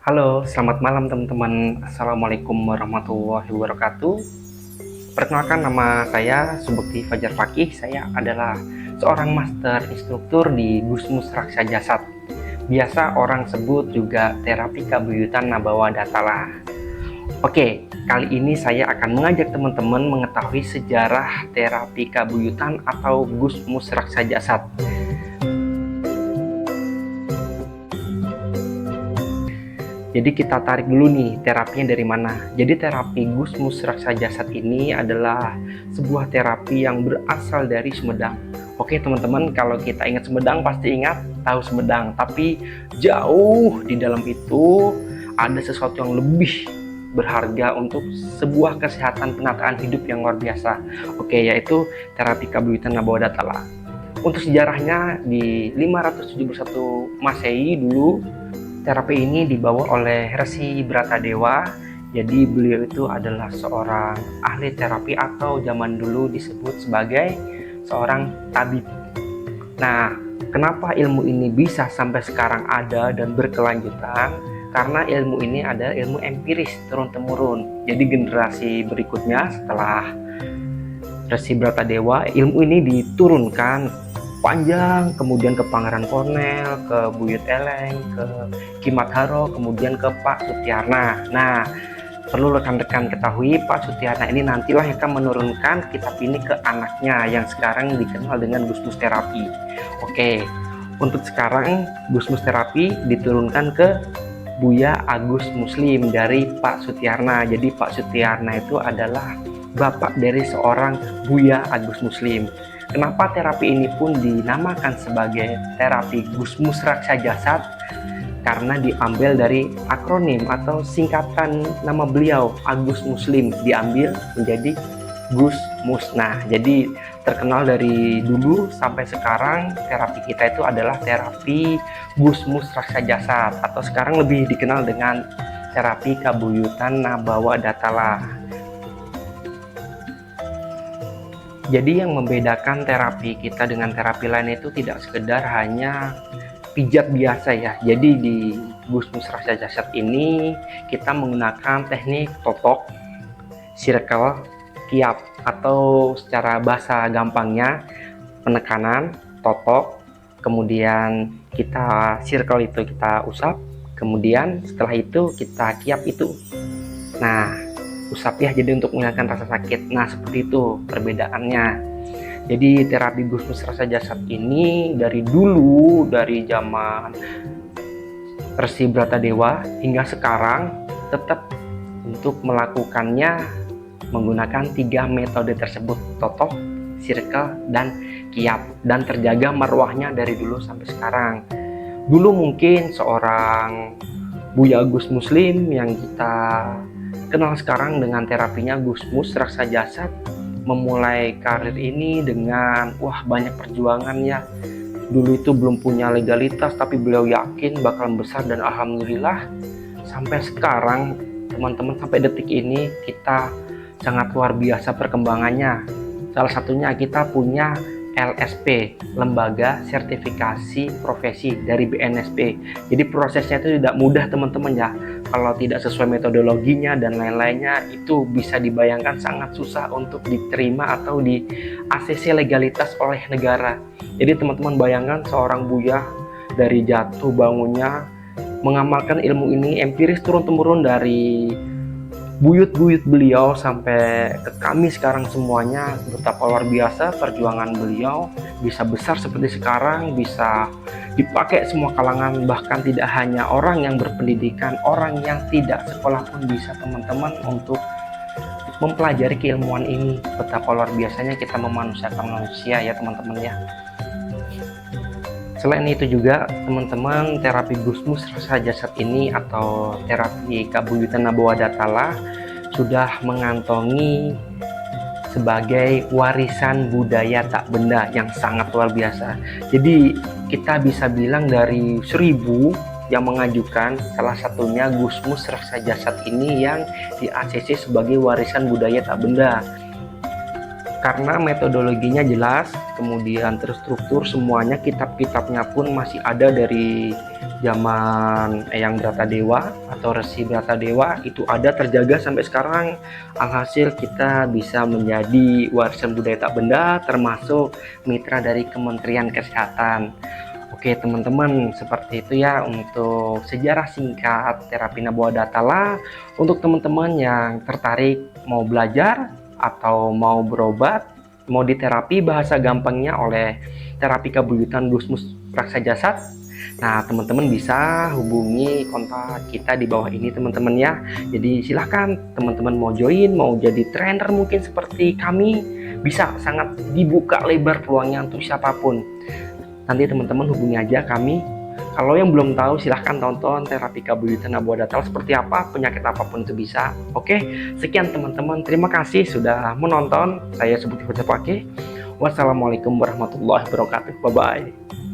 Halo, selamat malam teman-teman. Assalamualaikum warahmatullahi wabarakatuh. Perkenalkan, nama saya Subekti Fajar Fakih. Saya adalah seorang master instruktur di Gusmus Raksa Jasad. Biasa orang sebut juga terapi kabuyutan Nabawa Datala. Oke, kali ini saya akan mengajak teman-teman mengetahui sejarah terapi kabuyutan atau Gusmus Raksa Jasad. Jadi kita tarik dulu nih terapinya dari mana. Jadi terapi Gusmus Raksa Jasad ini adalah sebuah terapi yang berasal dari Sumedang. Oke teman-teman, kalau kita ingat Sumedang pasti ingat tahu Sumedang, tapi jauh di dalam itu ada sesuatu yang lebih berharga untuk sebuah kesehatan penataan hidup yang luar biasa. Oke, yaitu terapi kabuyutan Nabawa Datala. Untuk sejarahnya di 571 Masehi dulu, terapi ini dibawa oleh Resi Bratadewa. Jadi beliau itu adalah seorang ahli terapi atau zaman dulu disebut sebagai seorang tabib. Nah, kenapa ilmu ini bisa sampai sekarang ada dan berkelanjutan? Karena ilmu ini ada ilmu empiris turun-temurun. Jadi generasi berikutnya setelah Resi Bratadewa, ilmu ini diturunkan panjang, kemudian ke Pangeran Kornel, ke Buyut Eleng, ke Ki Madharo, kemudian ke Pak Sutyarna. Nah, perlu rekan-rekan ketahui, Pak Sutyarna ini nantilah yang akan menurunkan kitab ini ke anaknya yang sekarang dikenal dengan Gusmus Terapi. Oke, untuk sekarang Gusmus Terapi diturunkan ke Buya Agus Muslim dari Pak Sutyarna. Jadi Pak Sutyarna itu adalah bapak dari seorang Buya Agus Muslim. Kenapa terapi ini pun dinamakan sebagai terapi Gusmus Raksa Jasad? Karena diambil dari akronim atau singkatan nama beliau, Agus Muslim, diambil menjadi Gusmus. Nah, jadi terkenal dari dulu sampai sekarang terapi kita itu adalah terapi Gusmus Raksa Jasad, atau sekarang lebih dikenal dengan terapi kabuyutan Nabawa Datala. Jadi yang membedakan terapi kita dengan terapi lain itu tidak sekedar hanya pijat biasa ya. Jadi di Gusmus Raksa Jasad ini kita menggunakan teknik totok, circle, kiap, atau secara bahasa gampangnya penekanan, totok, kemudian kita circle itu kita usap, kemudian setelah itu kita kiap itu. Nah, usap ya, jadi untuk menghilangkan rasa sakit. Nah, seperti itu perbedaannya. Jadi terapi Gusmus Raksa Jasad ini dari dulu, dari zaman Resi Bratadewa hingga sekarang tetap untuk melakukannya menggunakan 3 metode tersebut, totok, circle, dan kiap, dan terjaga marwahnya dari dulu sampai sekarang. Dulu mungkin seorang Buya Agus Muslim yang kita kenal sekarang dengan terapinya Gusmus Raksa Jasad memulai karir ini dengan banyak perjuangan ya. Dulu itu belum punya legalitas, tapi beliau yakin bakal besar, dan alhamdulillah sampai sekarang teman-teman, sampai detik ini kita sangat luar biasa perkembangannya. Salah satunya kita punya LSP, Lembaga Sertifikasi Profesi dari BNSP. Jadi prosesnya itu tidak mudah teman-teman ya. Kalau tidak sesuai metodologinya dan lain-lainnya, itu bisa dibayangkan sangat susah untuk diterima atau di ACC legalitas oleh negara. Jadi teman-teman bayangkan seorang buya dari jatuh bangunnya mengamalkan ilmu ini empiris turun-temurun dari buyut-buyut beliau sampai ke kami sekarang semuanya. Betapa luar biasa perjuangan beliau bisa besar seperti sekarang, bisa dipakai semua kalangan, bahkan tidak hanya orang yang berpendidikan, orang yang tidak sekolah pun bisa teman-teman untuk mempelajari keilmuan ini. Betapa luar biasanya kita memanusiakan manusia ya teman-teman ya. Selain itu juga teman-teman, terapi Gusmus Raksa Jasad ini atau terapi kabuyutan Nabawa Datala sudah mengantongi sebagai warisan budaya tak benda yang sangat luar biasa. Jadi kita bisa bilang dari 1000 yang mengajukan, salah satunya Gusmus Raksa Jasad ini yang di ACC sebagai warisan budaya tak benda. karena metodologinya jelas, kemudian terstruktur, semuanya kitab-kitabnya pun masih ada dari zaman Eyang Bratadewa atau Resi Bratadewa, itu ada terjaga sampai sekarang. Alhasil kita bisa menjadi warisan budaya tak benda, termasuk mitra dari Kementerian Kesehatan. Oke teman-teman, seperti itu ya untuk sejarah singkat terapi Nabodatala. Untuk teman-teman yang tertarik mau belajar atau mau berobat, mau diterapi bahasa gampangnya oleh terapi kabuyutan Gusmus Praksa Jasad, nah teman-teman bisa hubungi kontak kita di bawah ini teman-teman ya. Jadi silahkan teman-teman mau join, mau jadi trainer mungkin seperti kami, bisa sangat dibuka lebar peluangnya untuk siapapun. Nanti teman-teman hubungi aja kami. Kalau yang belum tahu silahkan tonton terapi kabuyutan Nabodatala seperti apa, penyakit apapun itu bisa. Oke, sekian teman-teman. Terima kasih sudah menonton. Saya Subukti Hujapake. Wassalamualaikum warahmatullahi wabarakatuh. Bye-bye.